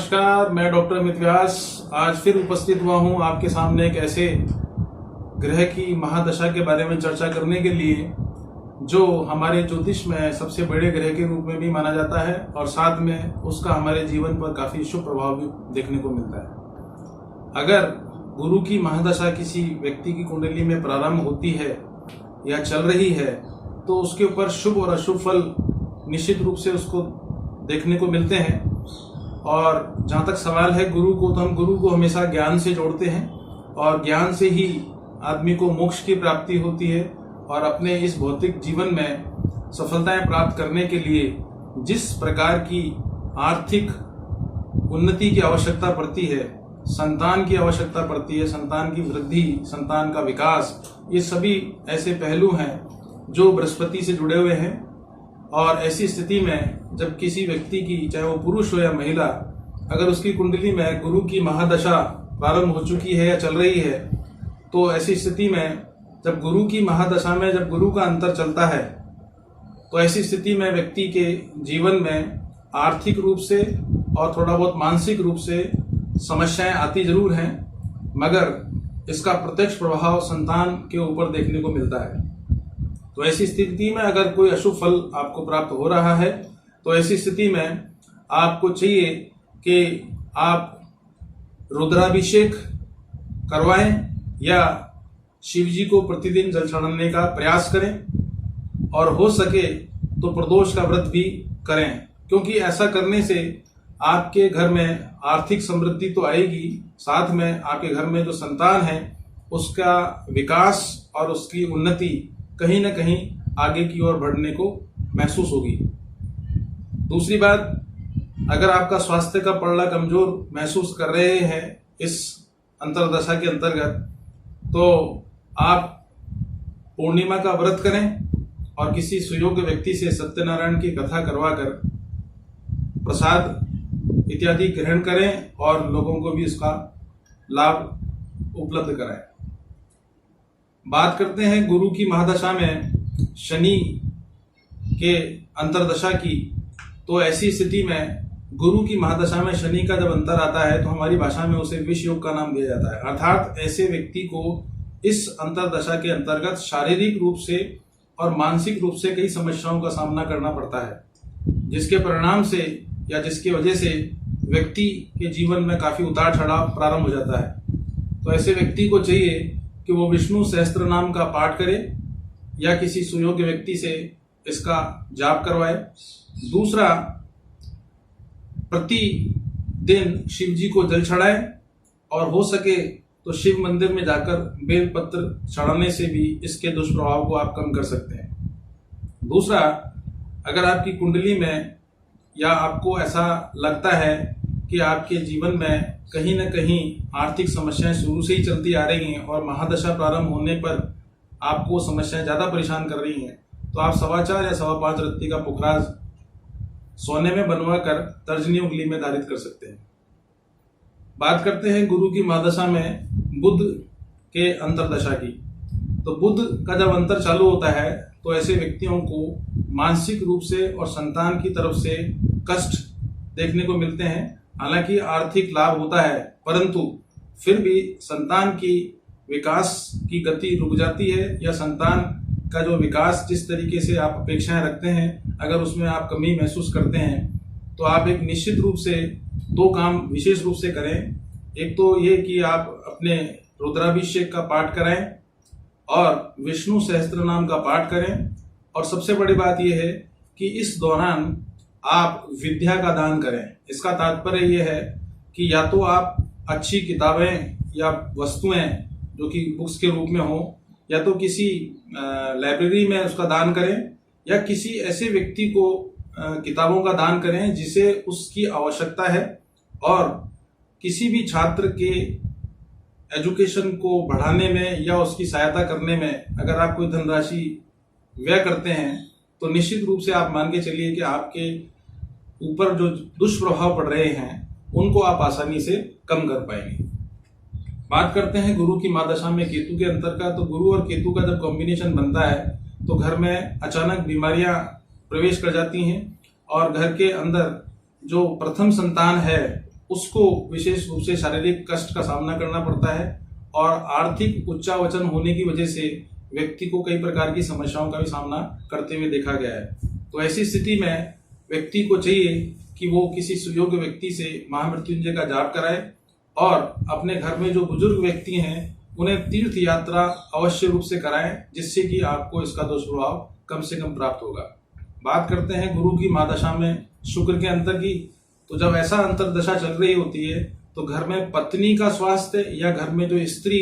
नमस्कार, मैं डॉक्टर अमित व्यास आज फिर उपस्थित हुआ हूं आपके सामने एक ऐसे ग्रह की महादशा के बारे में चर्चा करने के लिए जो हमारे ज्योतिष में सबसे बड़े ग्रह के रूप में भी माना जाता है और साथ में उसका हमारे जीवन पर काफी शुभ प्रभाव भी देखने को मिलता है। अगर गुरु की महादशा किसी व्यक्ति की कुंडली में प्रारंभ होती है या चल रही है तो उसके ऊपर शुभ और अशुभ फल निश्चित रूप से उसको देखने को मिलते हैं। और जहाँ तक सवाल है गुरु को, तो हम गुरु को हमेशा ज्ञान से जोड़ते हैं और ज्ञान से ही आदमी को मोक्ष की प्राप्ति होती है और अपने इस भौतिक जीवन में सफलताएं प्राप्त करने के लिए जिस प्रकार की आर्थिक उन्नति की आवश्यकता पड़ती है, संतान की आवश्यकता पड़ती है, संतान की वृद्धि, संतान का विकास, ये सभी ऐसे पहलू हैं जो बृहस्पति से जुड़े हुए हैं। और ऐसी स्थिति में जब किसी व्यक्ति की, चाहे वो पुरुष हो या महिला, अगर उसकी कुंडली में गुरु की महादशा प्रारंभ हो चुकी है या चल रही है, तो ऐसी स्थिति में जब गुरु की महादशा में जब गुरु का अंतर चलता है तो ऐसी स्थिति में व्यक्ति के जीवन में आर्थिक रूप से और थोड़ा बहुत मानसिक रूप से समस्याएं आती जरूर हैं, मगर इसका प्रत्यक्ष प्रभाव संतान के ऊपर देखने को मिलता है। तो ऐसी स्थिति में अगर कोई अशुभ फल आपको प्राप्त हो रहा है तो ऐसी स्थिति में आपको चाहिए कि आप रुद्राभिषेक करवाएं या शिव जी को प्रतिदिन जल चढ़ाने का प्रयास करें और हो सके तो प्रदोष का व्रत भी करें, क्योंकि ऐसा करने से आपके घर में आर्थिक समृद्धि तो आएगी, साथ में आपके घर में जो संतान है उसका विकास और उसकी उन्नति कहीं ना कहीं आगे की ओर बढ़ने को महसूस होगी। दूसरी बात, अगर आपका स्वास्थ्य का पड़ला कमजोर महसूस कर रहे हैं इस अंतरदशा के अंतर्गत, तो आप पूर्णिमा का व्रत करें और किसी सुयोग्य व्यक्ति से सत्यनारायण की कथा करवाकर प्रसाद इत्यादि ग्रहण करें और लोगों को भी इसका लाभ उपलब्ध कराएं। बात करते हैं गुरु की महादशा में शनि के अंतरदशा की। तो ऐसी स्थिति में गुरु की महादशा में शनि का जब अंतर आता है तो हमारी भाषा में उसे विष योग का नाम दिया जाता है। अर्थात ऐसे व्यक्ति को इस अंतरदशा के अंतर्गत शारीरिक रूप से और मानसिक रूप से कई समस्याओं का सामना करना पड़ता है, जिसके परिणाम से या जिसकी वजह से व्यक्ति के जीवन में काफी उतार चढ़ाव प्रारंभ हो जाता है। तो ऐसे व्यक्ति को चाहिए कि वो विष्णु सहस्त्र नाम का पाठ करे या किसी सुयोग्य व्यक्ति से इसका जाप करवाए। दूसरा, प्रतिदिन शिव जी को जल चढ़ाए और हो सके तो शिव मंदिर में जाकर बेलपत्र चढ़ाने से भी इसके दुष्प्रभाव को आप कम कर सकते हैं। दूसरा, अगर आपकी कुंडली में या आपको ऐसा लगता है कि आपके जीवन में कहीं न कहीं आर्थिक समस्याएं शुरू से ही चलती आ रही हैं और महादशा प्रारंभ होने पर आपको समस्याएं ज़्यादा परेशान कर रही हैं, तो आप 4.25 या 5.25 रत्ती का पुखराज सोने में बनवा कर तर्जनी उंगली में धारित कर सकते हैं। बात करते हैं गुरु की महादशा में बुध के अंतरदशा की। तो बुध का जब अंतर चालू होता है तो ऐसे व्यक्तियों को मानसिक रूप से और संतान की तरफ से कष्ट देखने को मिलते हैं। हालांकि आर्थिक लाभ होता है, परंतु फिर भी संतान की विकास की गति रुक जाती है या संतान का जो विकास जिस तरीके से आप अपेक्षाएं रखते हैं, अगर उसमें आप कमी महसूस करते हैं तो आप एक निश्चित रूप से 2 काम विशेष रूप से करें। एक तो ये कि आप अपने रुद्राभिषेक का पाठ करें और विष्णु सहस्त्र नाम का पाठ करें। और सबसे बड़ी बात यह है कि इस दौरान आप विद्या का दान करें। इसका तात्पर्य यह है कि या तो आप अच्छी किताबें या वस्तुएं जो कि बुक्स के रूप में हो, या तो किसी लाइब्रेरी में उसका दान करें या किसी ऐसे व्यक्ति को किताबों का दान करें जिसे उसकी आवश्यकता है। और किसी भी छात्र के एजुकेशन को बढ़ाने में या उसकी सहायता करने में अगर आप कोई धनराशि व्यय करते हैं तो निश्चित रूप से आप मान के चलिए कि आपके ऊपर जो दुष्प्रभाव पड़ रहे हैं उनको आप आसानी से कम कर पाएंगे। बात करते हैं गुरु की महादशा में केतु के अंतर का। तो गुरु और केतु का जब कॉम्बिनेशन बनता है तो घर में अचानक बीमारियां प्रवेश कर जाती हैं और घर के अंदर जो प्रथम संतान है उसको विशेष रूप से शारीरिक कष्ट का सामना करना पड़ता है और आर्थिक उच्चावचन होने की वजह से व्यक्ति को कई प्रकार की समस्याओं का भी सामना करते हुए देखा गया है। तो ऐसी स्थिति में व्यक्ति को चाहिए कि वो किसी सुयोग्य व्यक्ति से महामृत्युंजय का जाप कराए और अपने घर में जो बुजुर्ग व्यक्ति हैं उन्हें तीर्थ यात्रा अवश्य रूप से कराएं, जिससे कि आपको इसका दुष्प्रभाव कम से कम प्राप्त होगा। बात करते हैं गुरु की महादशा में शुक्र के अंतर की। तो जब ऐसा अंतरदशा चल रही होती है तो घर में पत्नी का स्वास्थ्य या घर में जो स्त्री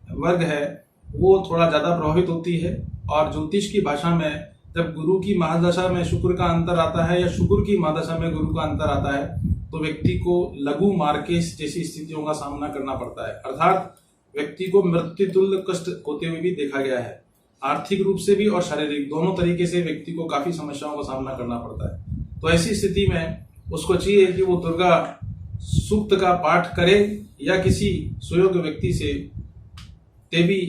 वर्ग है वो थोड़ा ज्यादा प्रभावित होती है। और ज्योतिष की भाषा में जब गुरु की महादशा में शुक्र का अंतर आता है या शुक्र की महादशा में गुरु का अंतर आता है तो व्यक्ति को लघु मार्केश जैसी स्थितियों का सामना करना पड़ता है, अर्थात व्यक्ति को मृत्यु तुल्य कष्ट होते हुए भी देखा गया है। आर्थिक रूप से भी और शारीरिक दोनों तरीके से व्यक्ति को काफी समस्याओं का सामना करना पड़ता है। तो ऐसी स्थिति में उसको चाहिए कि वो दुर्गा सूक्त का पाठ करे या किसी सुयोग्य व्यक्ति से देवी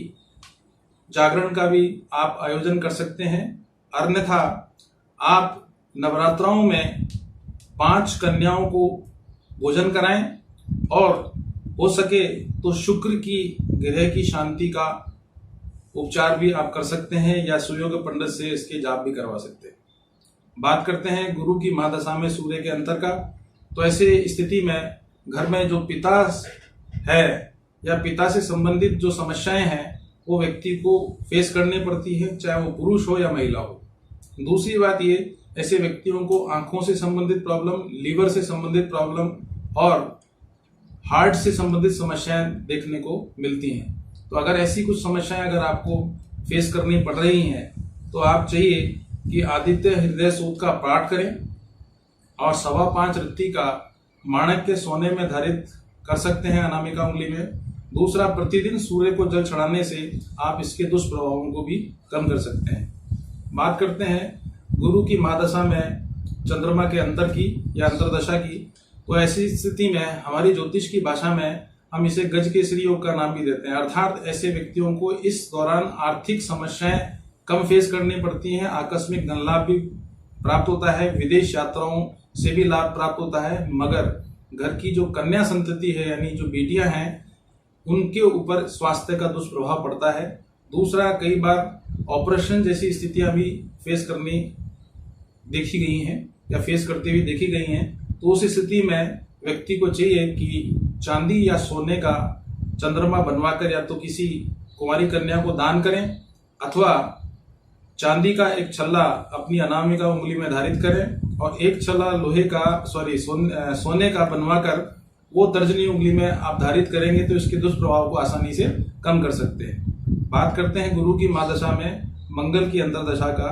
जागरण का भी आप आयोजन कर सकते हैं। अन्यथा आप नवरात्राओं में 5 कन्याओं को भोजन कराएं और हो सके तो शुक्र की ग्रह की शांति का उपचार भी आप कर सकते हैं या सुयोग्य पंडित से इसके जाप भी करवा सकते हैं। बात करते हैं गुरु की महादशा में सूर्य के अंतर का। तो ऐसे स्थिति में घर में जो पिता है या पिता से संबंधित जो समस्याएं हैं वो व्यक्ति को फेस करनी पड़ती है, चाहे वो पुरुष हो या महिला हो। दूसरी बात ये, ऐसे व्यक्तियों को आंखों से संबंधित प्रॉब्लम, लीवर से संबंधित प्रॉब्लम और हार्ट से संबंधित समस्याएं देखने को मिलती हैं। तो अगर ऐसी कुछ समस्याएं अगर आपको फेस करनी पड़ रही हैं तो आप चाहिए कि आदित्य हृदय सूक्त का पाठ करें और 5.25 रत्ती का माणिक्य सोने में धारित कर सकते हैं अनामिका उंगली में। दूसरा, प्रतिदिन सूर्य को जल चढ़ाने से आप इसके दुष्प्रभावों को भी कम कर सकते हैं। बात करते हैं गुरु की महादशा में चंद्रमा के अंतर की या अंतरदशा की। तो ऐसी स्थिति में हमारी ज्योतिष की भाषा में हम इसे गज केसरी योग का नाम भी देते हैं, अर्थात ऐसे व्यक्तियों को इस दौरान आर्थिक समस्याएं कम फेस करनी पड़ती हैं, आकस्मिक धन लाभ भी प्राप्त होता है, विदेश यात्राओं से भी लाभ प्राप्त होता है, मगर घर की जो कन्या संतति है यानी जो बेटियां हैं उनके ऊपर स्वास्थ्य का दुष्प्रभाव पड़ता है। दूसरा, कई बार ऑपरेशन जैसी स्थितियां भी फेस करनी देखी गई हैं या फेस करते हुए देखी गई हैं। तो उस स्थिति में व्यक्ति को चाहिए कि चांदी या सोने का चंद्रमा बनवाकर या तो किसी कुंवारी कन्या को दान करें अथवा चांदी का एक छल्ला अपनी अनामिका उंगली में धारित करें और एक छल्ला सोने का बनवाकर वो तर्जनी उंगली में आप धारित करेंगे तो इसके दुष्प्रभाव को आसानी से कम कर सकते हैं। बात करते हैं गुरु की महादशा में मंगल की अंतरदशा का।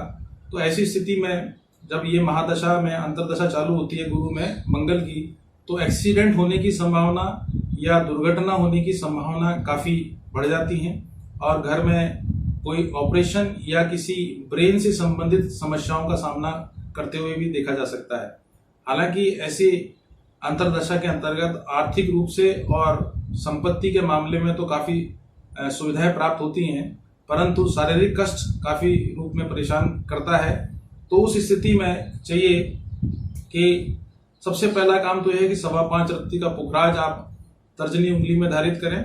तो ऐसी स्थिति में जब ये महादशा में अंतरदशा चालू होती है गुरु में मंगल की, तो एक्सीडेंट होने की संभावना या दुर्घटना होने की संभावना काफी बढ़ जाती है और घर में कोई ऑपरेशन या किसी ब्रेन से संबंधित समस्याओं का सामना करते हुए भी देखा जा सकता है। हालांकि ऐसी अंतरदशा के अंतर्गत आर्थिक रूप से और संपत्ति के मामले में तो काफी सुविधाएं प्राप्त होती हैं, परंतु शारीरिक कष्ट काफी रूप में परेशान करता है। तो उस स्थिति में चाहिए कि सबसे पहला काम तो यह है कि 5.25 रत्ती का पुखराज आप तर्जनी उंगली में धारित करें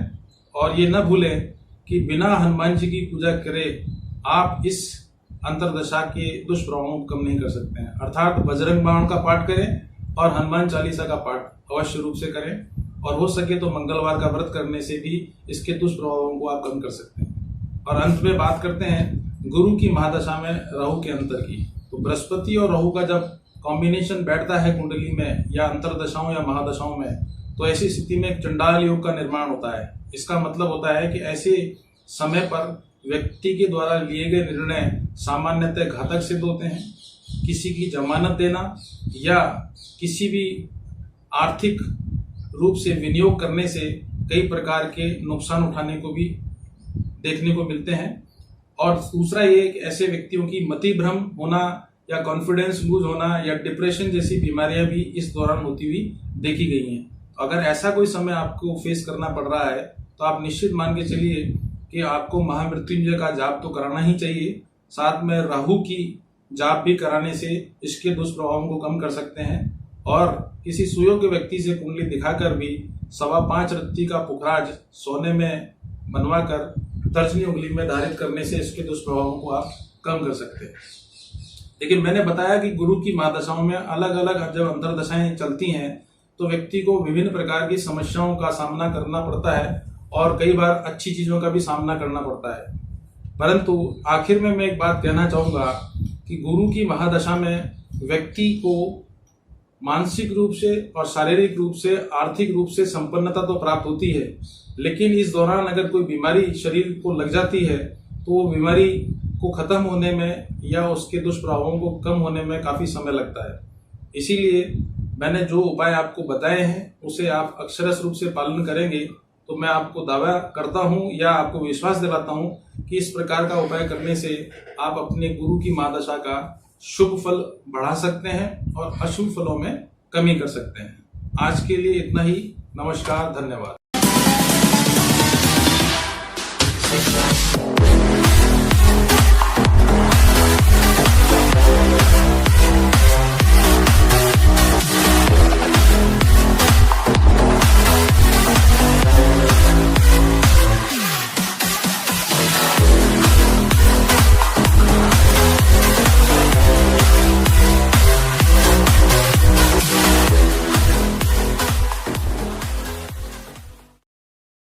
और ये न भूलें कि बिना हनुमान जी की पूजा करे आप इस अंतरदशा के दुष्प्रभावों को कम नहीं कर सकते हैं, अर्थात बजरंग बाण का पाठ करें और हनुमान चालीसा का पाठ अवश्य रूप से करें और हो सके तो मंगलवार का व्रत करने से भी इसके दुष्प्रभावों को आप कम कर सकते हैं। और अंत में बात करते हैं गुरु की महादशा में राहु के अंतर की। तो बृहस्पति और राहु का जब कॉम्बिनेशन बैठता है कुंडली में या अंतरदशाओं या महादशाओं में, तो ऐसी स्थिति में चंडाल योग का निर्माण होता है। इसका मतलब होता है कि ऐसे समय पर व्यक्ति के द्वारा लिए गए निर्णय सामान्यतः घातक सिद्ध होते हैं। किसी की जमानत देना या किसी भी आर्थिक रूप से विनियोग करने से कई प्रकार के नुकसान उठाने को भी देखने को मिलते हैं। और दूसरा ये कि ऐसे व्यक्तियों की मति भ्रम होना या कॉन्फिडेंस लूज होना या डिप्रेशन जैसी बीमारियां भी इस दौरान होती हुई देखी गई हैं। तो अगर ऐसा कोई समय आपको फेस करना पड़ रहा है तो आप निश्चित मान के चलिए कि आपको महामृत्युंजय का जाप तो कराना ही चाहिए, साथ में राहु की जाप भी कराने से इसके दुष्प्रभावों को कम कर सकते हैं। और किसी सुयोग्य व्यक्ति से कुंडली दिखाकर भी 5.25 रत्ती का पुखराज सोने में बनवाकर तर्जनी उंगली में धारित करने से इसके दुष्प्रभावों को आप कम कर सकते हैं। लेकिन मैंने बताया कि गुरु की महादशाओं में अलग अलग जब अंतर्दशाएं चलती हैं तो व्यक्ति को विभिन्न प्रकार की समस्याओं का सामना करना पड़ता है और कई बार अच्छी चीजों का भी सामना करना पड़ता है। परंतु आखिर में मैं एक बात कहना चाहूंगा कि गुरु की महादशा में व्यक्ति को मानसिक रूप से और शारीरिक रूप से, आर्थिक रूप से संपन्नता तो प्राप्त होती है, लेकिन इस दौरान अगर कोई बीमारी शरीर को लग जाती है तो वो बीमारी को खत्म होने में या उसके दुष्प्रभावों को कम होने में काफी समय लगता है। इसीलिए मैंने जो उपाय आपको बताए हैं उसे आप अक्षरश रूप से पालन करेंगे तो मैं आपको दावा करता हूं या आपको विश्वास दिलाता हूं कि इस प्रकार का उपाय करने से आप अपने गुरु की महादशा का शुभ फल बढ़ा सकते हैं और अशुभ फलों में कमी कर सकते हैं। आज के लिए इतना ही। नमस्कार, धन्यवाद।